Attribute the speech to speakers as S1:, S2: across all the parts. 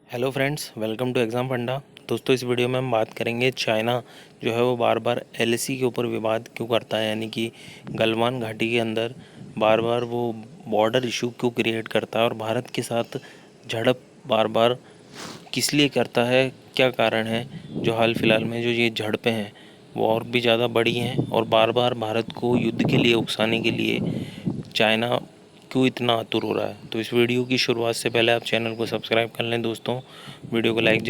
S1: Hello friends, welcome to exam Funda. दोस्तों, इस video में हम बात करेंगे चाइना जो है वो बार बार एलएसी के ऊपर विवाद क्यों करता है, यानी कि गलवान घाटी के अंदर बार बार वो बॉर्डर इशू क्यों क्रिएट करता है और भारत के साथ झड़प बार बार किस लिए करता है, क्या कारण है। जो हाल फिलहाल में जो ये झड़पें हैं वो और भी ज़्यादा बड़ी हैं और बार बार भारत को युद्ध के लिए उकसाने के लिए चाइना क्यों इतना आतुर हो रहा है। तो इस वीडियो की शुरुआत से पहले आप चैनल को सब्सक्राइब कर लें दोस्तों, वीडियो को लाइक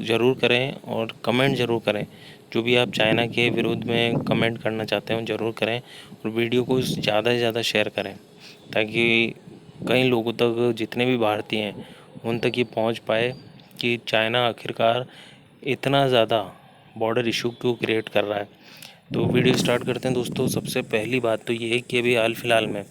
S1: ज़रूर करें और कमेंट ज़रूर करें। जो भी आप चाइना के विरोध में कमेंट करना चाहते हैं ज़रूर करें और वीडियो को ज़्यादा से ज़्यादा शेयर करें ताकि कई लोगों तक, जितने भी भारतीय हैं उन तक ये पहुंच पाए कि चाइना आखिरकार इतना ज़्यादा बॉर्डर इशू क्यों क्रिएट कर रहा है। तो वीडियो स्टार्ट करते हैं दोस्तों। सबसे पहली बात तो ये है कि अभी हाल फिलहाल में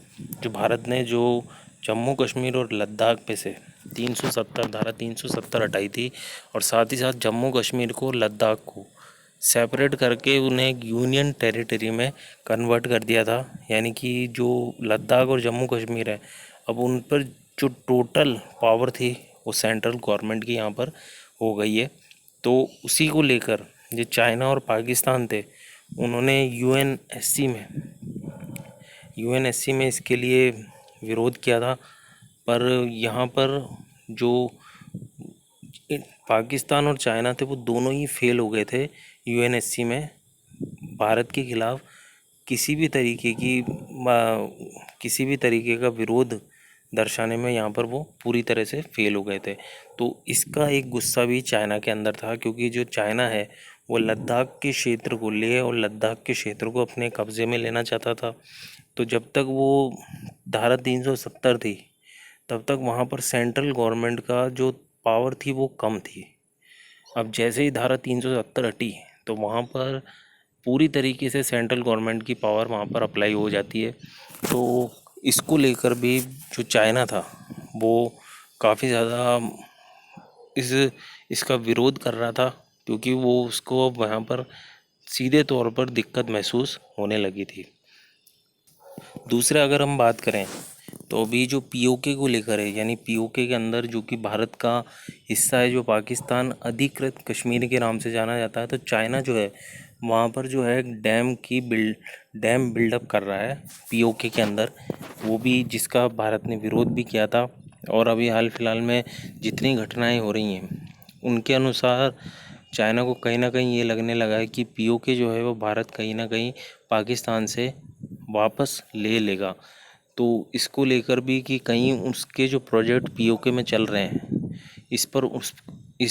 S1: जो भारत ने जो जम्मू कश्मीर और लद्दाख पे से 370 धारा 370 हटाई थी और साथ ही साथ जम्मू कश्मीर को, लद्दाख को सेपरेट करके उन्हें एक यूनियन टेरिटरी में कन्वर्ट कर दिया था। यानी कि जो लद्दाख और जम्मू कश्मीर है, अब उन पर जो टोटल पावर थी वो सेंट्रल गवर्नमेंट की यहाँ पर हो गई है। तो उसी को लेकर जो चाइना और पाकिस्तान थे उन्होंने यूएनएससी में इसके लिए विरोध किया था। पर यहाँ पर जो पाकिस्तान और चाइना थे वो दोनों ही फेल हो गए थे यूएनएससी में भारत के खिलाफ किसी भी तरीके का विरोध दर्शाने में। यहाँ पर वो पूरी तरह से फेल हो गए थे। तो इसका एक गुस्सा भी चाइना के अंदर था, क्योंकि जो चाइना है वो लद्दाख के क्षेत्र को लिए और लद्दाख के क्षेत्र को अपने कब्ज़े में लेना चाहता था। तो जब तक वो धारा 370 थी तब तक वहाँ पर सेंट्रल गवर्नमेंट का जो पावर थी वो कम थी। अब जैसे ही धारा 370 हटी तो वहाँ पर पूरी तरीके से सेंट्रल गवर्नमेंट की पावर वहाँ पर अप्लाई हो जाती है। तो इसको लेकर भी जो चाइना था वो काफ़ी ज़्यादा इस इसका विरोध कर रहा था, क्योंकि वो उसको अब वहाँ पर सीधे तौर पर दिक्कत महसूस होने लगी थी। दूसरा अगर हम बात करें तो अभी जो पीओके को लेकर है, यानी पीओके के अंदर जो कि भारत का हिस्सा है, जो पाकिस्तान अधिकृत कश्मीर के नाम से जाना जाता है, तो चाइना जो है वहाँ पर जो है डैम बिल्डअप कर रहा है पीओके के अंदर, वो भी जिसका भारत ने विरोध भी किया था। और अभी हाल फिलहाल में जितनी घटनाएं हो रही हैं उनके अनुसार चाइना को कहीं ना कहीं ये लगने लगा है कि पीओके जो है वो भारत कहीं ना कहीं पाकिस्तान से वापस ले लेगा। तो इसको लेकर भी कि कहीं उसके जो प्रोजेक्ट पीओके में चल रहे हैं इस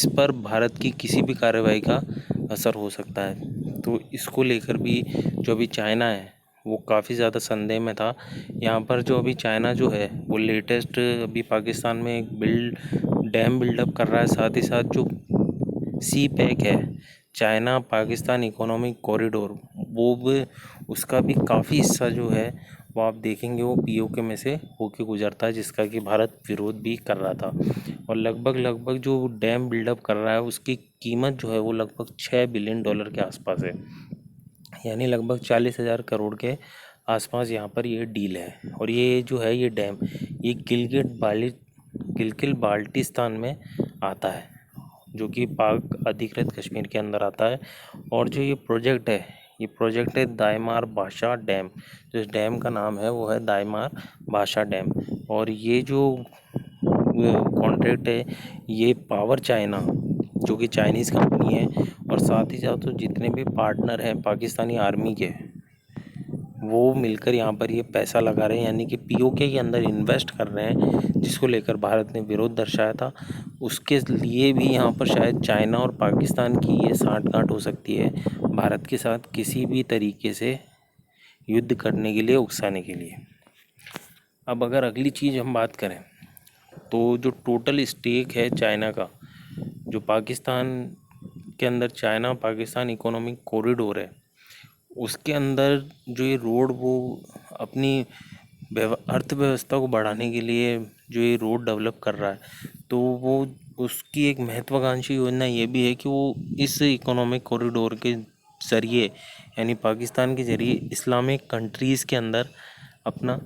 S1: पर भारत की किसी भी कार्रवाई का असर हो सकता है। तो इसको लेकर भी जो अभी चाइना है वो काफ़ी ज़्यादा संदेह में था। यहाँ पर जो अभी चाइना जो है वो लेटेस्ट अभी पाकिस्तान में एक डैम बिल्डअप कर रहा है। साथ ही साथ जो सी पैक है, चाइना पाकिस्तान इकोनॉमिक कॉरिडोर, वो भी उसका भी काफ़ी हिस्सा जो है वो आप देखेंगे वो पीओके में से होके गुजरता है, जिसका कि भारत विरोध भी कर रहा था। और लगभग जो डैम बिल्डअप कर रहा है उसकी कीमत जो है वो लगभग $6 बिलियन के आसपास है, यानी लगभग 40,000 करोड़ के आसपास यहाँ पर ये डील है। और ये जो है ये डैम ये गिलगित बाल्टिस्तान में आता है, जो कि पाक अधिकृत कश्मीर के अंदर आता है। और जो ये प्रोजेक्ट है दायमार बाशा डैम। जो इस डैम का नाम है वो है दायमार बाशा डैम। और ये जो कॉन्ट्रैक्ट है ये पावर चाइना, जो कि चाइनीज़ कंपनी है, और साथ ही साथ तो जितने भी पार्टनर हैं पाकिस्तानी आर्मी के, वो मिलकर यहाँ पर ये पैसा लगा रहे हैं, यानी कि पीओके के अंदर इन्वेस्ट कर रहे हैं, जिसको लेकर भारत ने विरोध दर्शाया था। उसके लिए भी यहाँ पर शायद चाइना और पाकिस्तान की ये साठगांठ हो सकती है भारत के साथ किसी भी तरीके से युद्ध करने के लिए, उकसाने के लिए। अब अगर अगली चीज़ हम बात करें तो जो टोटल स्टेक है चाइना का, जो पाकिस्तान के अंदर चाइना पाकिस्तान इकोनॉमिक कॉरिडोर है, उसके अंदर जो ये रोड वो अपनी अर्थव्यवस्था को बढ़ाने के लिए जो ये रोड डेवलप कर रहा है, तो वो उसकी एक महत्वाकांक्षी योजना ये भी है कि वो इस इकोनॉमिक कॉरिडोर के ज़रिए, यानी पाकिस्तान के ज़रिए इस्लामिक कंट्रीज़ के अंदर अपना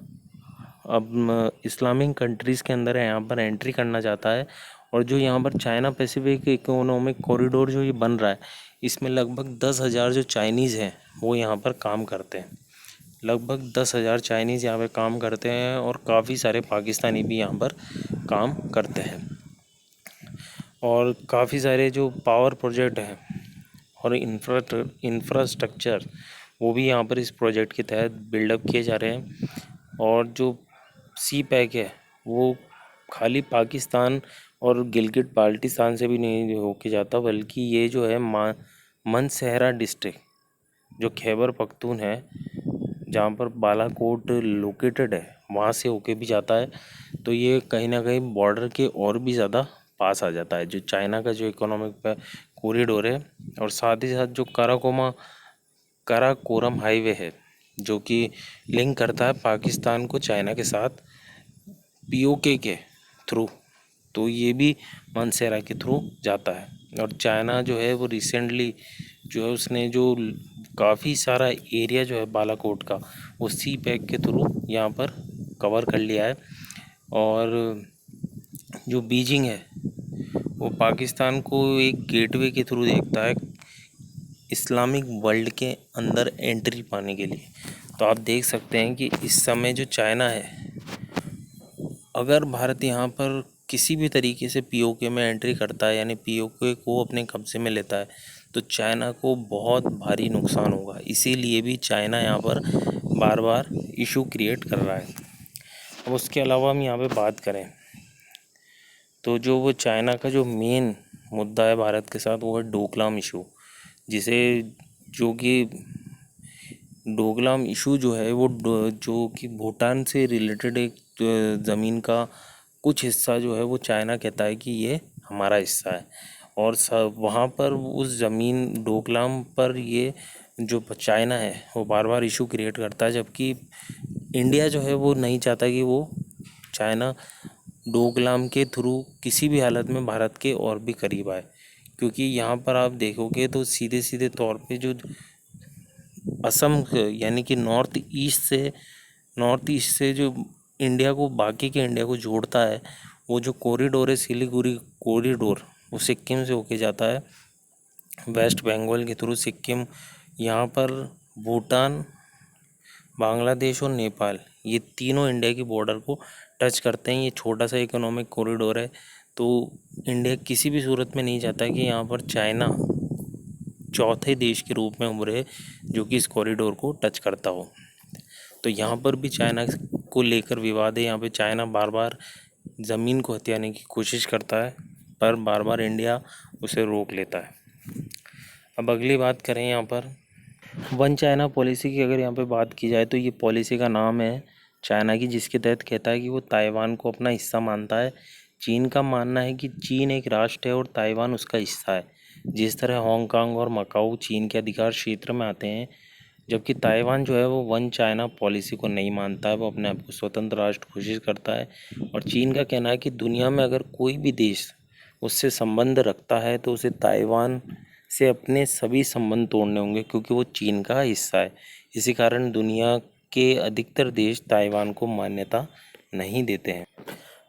S1: अब इस्लामिक कंट्रीज़ के अंदर यहाँ पर एंट्री करना चाहता है। और जो यहाँ पर चाइना पैसिफिक इकोनॉमिक कॉरिडोर जो ये बन रहा है, इसमें लगभग 10,000 जो चाइनीज़ हैं वो यहाँ पर काम करते हैं। लगभग 10,000 चाइनीज़ यहाँ पे काम करते हैं और काफ़ी सारे पाकिस्तानी भी यहाँ पर काम करते हैं। और काफ़ी सारे जो पावर प्रोजेक्ट हैं और इंफ्रास्ट्रक्चर वो भी यहाँ पर इस प्रोजेक्ट के तहत बिल्डअप किए जा रहे हैं। और जो सी पैक है वो खाली पाकिस्तान और गिलगित बाल्टिस्तान से भी नहीं होके जाता, बल्कि ये जो है मानसहरा डिस्ट्रिक्ट जो खैबर पख्तून है, जहाँ पर बालाकोट लोकेटेड है, वहाँ से होके भी जाता है। तो ये कहीं ना कहीं बॉर्डर के और भी ज़्यादा पास आ जाता है, जो चाइना का जो इकोनॉमिक कॉरिडोर है। और साथ ही साथ जो काराकोरम हाईवे है, जो कि लिंक करता है पाकिस्तान को चाइना के साथ पीओके के थ्रू, तो ये भी मानसेरा के थ्रू जाता है। और चाइना जो है वो रिसेंटली जो है उसने जो काफ़ी सारा एरिया जो है बालाकोट का वो सी पैक के थ्रू यहाँ पर कवर कर लिया है। और जो बीजिंग है वो पाकिस्तान को एक गेटवे के थ्रू देखता है इस्लामिक वर्ल्ड के अंदर एंट्री पाने के लिए। तो आप देख सकते हैं कि इस समय जो चाइना है, अगर भारत यहाँ पर किसी भी तरीके से पीओके में एंट्री करता है, यानी पीओके को अपने कब्जे में लेता है, तो चाइना को बहुत भारी नुकसान होगा। इसीलिए भी चाइना यहाँ पर बार बार इशू क्रिएट कर रहा है। अब उसके अलावा हम यहाँ पे बात करें तो जो वो चाइना का जो मेन मुद्दा है भारत के साथ, वो है डोकलाम इशू, जिसे जो कि डोकलाम इशू जो है वो जो कि भूटान से रिलेटेड एक ज़मीन का कुछ हिस्सा जो है वो चाइना कहता है कि ये हमारा हिस्सा है। और सब वहाँ पर उस ज़मीन डोकलाम पर ये जो चाइना है वो बार बार इशू क्रिएट करता है, जबकि इंडिया जो है वो नहीं चाहता कि वो चाइना डोकलाम के थ्रू किसी भी हालत में भारत के और भी करीब आए। क्योंकि यहाँ पर आप देखोगे तो सीधे सीधे तौर पे जो असम यानी कि नॉर्थ ईस्ट से जो इंडिया को बाकी के इंडिया को जोड़ता है, वो जो कॉरिडोर है सिलीगुड़ी कॉरिडोर, वो सिक्किम से होके जाता है वेस्ट बंगाल के थ्रू सिक्किम। यहाँ पर भूटान, बांग्लादेश और नेपाल, ये तीनों इंडिया की बॉर्डर को टच करते हैं। ये छोटा सा इकोनॉमिक कॉरिडोर है। तो इंडिया किसी भी सूरत में नहीं चाहता कि यहाँ पर चाइना चौथे देश के रूप में उभरे जो कि इस कॉरिडोर को टच करता हो। तो यहाँ पर भी चाइना को लेकर विवाद है। यहाँ पे चाइना बार बार ज़मीन को हथियाने की कोशिश करता है, पर बार बार इंडिया उसे रोक लेता है। अब अगली बात करें यहाँ पर वन चाइना पॉलिसी की, अगर यहाँ पे बात की जाए तो ये पॉलिसी का नाम है चाइना की, जिसके तहत कहता है कि वो ताइवान को अपना हिस्सा मानता है। चीन का मानना है कि चीन एक राष्ट्र है और ताइवान उसका हिस्सा है। जिस तरह हांगकांग और मकाऊ चीन के अधिकार क्षेत्र में आते हैं, जबकि ताइवान जो है वो वन चाइना पॉलिसी को नहीं मानता है, वो अपने आप को स्वतंत्र राष्ट्र घोषित करता है। और चीन का कहना है कि दुनिया में अगर कोई भी देश उससे संबंध रखता है तो उसे ताइवान से अपने सभी संबंध तोड़ने होंगे, क्योंकि वो चीन का हिस्सा है। इसी कारण दुनिया के अधिकतर देश ताइवान को मान्यता नहीं देते हैं।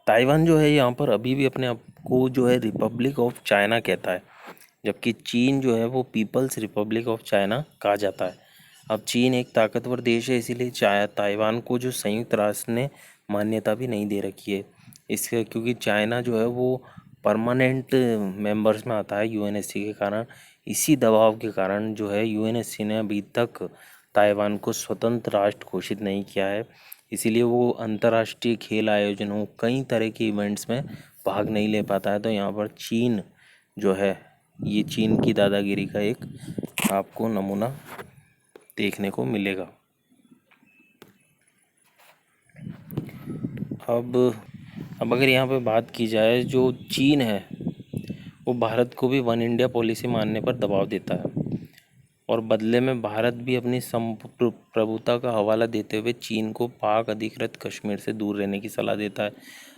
S1: ताइवान जो है यहाँ पर अभी भी अपने आप को जो है रिपब्लिक ऑफ चाइना कहता है, जबकि चीन जो है वो पीपल्स रिपब्लिक ऑफ चाइना कहा जाता है। अब चीन एक ताकतवर देश है, इसीलिए ताइवान को जो संयुक्त राष्ट्र ने मान्यता भी नहीं दे रखी है। इसके क्योंकि चाइना जो है वो परमानेंट मेंबर्स में आता है यूएनएससी के कारण। इसी दबाव के कारण जो है यूएनएससी ने अभी तक ताइवान को स्वतंत्र राष्ट्र घोषित नहीं किया है। इसीलिए वो अंतर्राष्ट्रीय खेल आयोजनों कई तरह के इवेंट्स में भाग नहीं ले पाता है। तो यहाँ पर चीन जो है, ये चीन की दादागिरी का एक आपको नमूना देखने को मिलेगा। अब अगर यहाँ पे बात की जाए, जो चीन है वो भारत को भी वन इंडिया पॉलिसी मानने पर दबाव देता है, और बदले में भारत भी अपनी प्रभुता का हवाला देते हुए चीन को पाक अधिकृत कश्मीर से दूर रहने की सलाह देता है।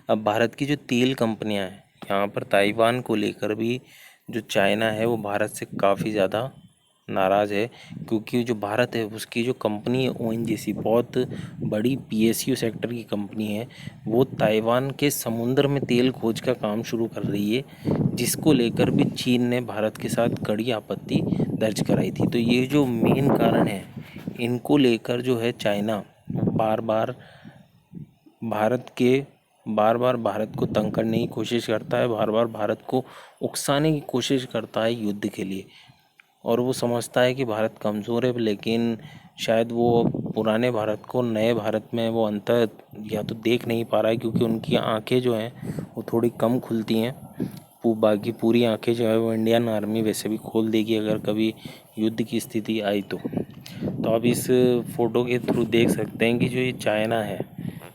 S1: अब भारत की जो तेल कंपनियां हैं, यहाँ पर ताइवान को लेकर भी जो चाइना है वो भारत से काफ़ी ज़्यादा नाराज़ है, क्योंकि जो भारत है उसकी जो कंपनी है ONGC, बहुत बड़ी PSU सेक्टर की कंपनी है, वो ताइवान के समुद्र में तेल खोज का काम शुरू कर रही है, जिसको लेकर भी चीन ने भारत के साथ कड़ी आपत्ति दर्ज कराई थी। तो ये जो मेन कारण है, इनको लेकर जो है चाइना बार बार भारत को तंग करने की कोशिश करता है, बार बार भारत को उकसाने की कोशिश करता है युद्ध के लिए। और वो समझता है कि भारत कमज़ोर है, लेकिन शायद वो पुराने भारत को नए भारत में वो अंतर या तो देख नहीं पा रहा है, क्योंकि उनकी आंखें जो हैं वो थोड़ी कम खुलती हैं। बाकी पूरी आंखें जो है वो इंडियन आर्मी वैसे भी खोल देगी अगर कभी युद्ध की स्थिति आई तो आप इस फ़ोटो के थ्रू देख सकते हैं कि जो ये चाइना है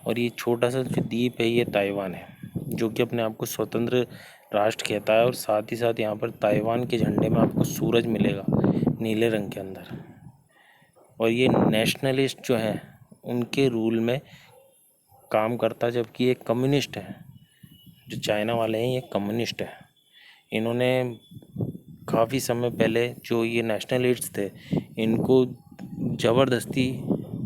S1: और ये छोटा सा जो द्वीप है ये ताइवान है, जो कि अपने आप को स्वतंत्र राष्ट्र कहता है। और साथ ही साथ यहाँ पर ताइवान के झंडे में आपको सूरज मिलेगा नीले रंग के अंदर। और ये नेशनलिस्ट जो है उनके रूल में काम करता है, जबकि ये कम्युनिस्ट है। जो चाइना वाले हैं ये कम्युनिस्ट है। इन्होंने काफ़ी समय पहले जो ये नेशनलिस्ट थे इनको ज़बरदस्ती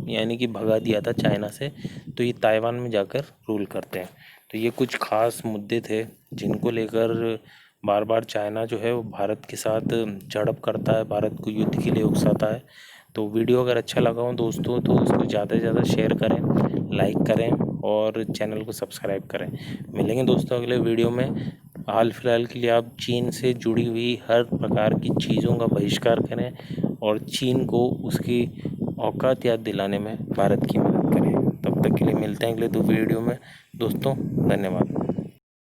S1: यानी कि भगा दिया था चाइना से, तो ये ताइवान में जाकर रूल करते हैं। तो ये कुछ खास मुद्दे थे जिनको लेकर बार बार चाइना जो है वो भारत के साथ झड़प करता है, भारत को युद्ध के लिए उकसाता है। तो वीडियो अगर अच्छा लगा हो दोस्तों तो उसको ज़्यादा से ज़्यादा शेयर करें, लाइक करें और चैनल को सब्सक्राइब करें। मिलेंगे दोस्तों अगले वीडियो में। हाल फिलहाल के लिए आप चीन से जुड़ी हुई हर प्रकार की चीज़ों का बहिष्कार करें और चीन को उसकी औकात याद दिलाने में भारत की मदद करें। तब तक के लिए मिलते हैं अगले 2 वीडियो में दोस्तों। धन्यवाद।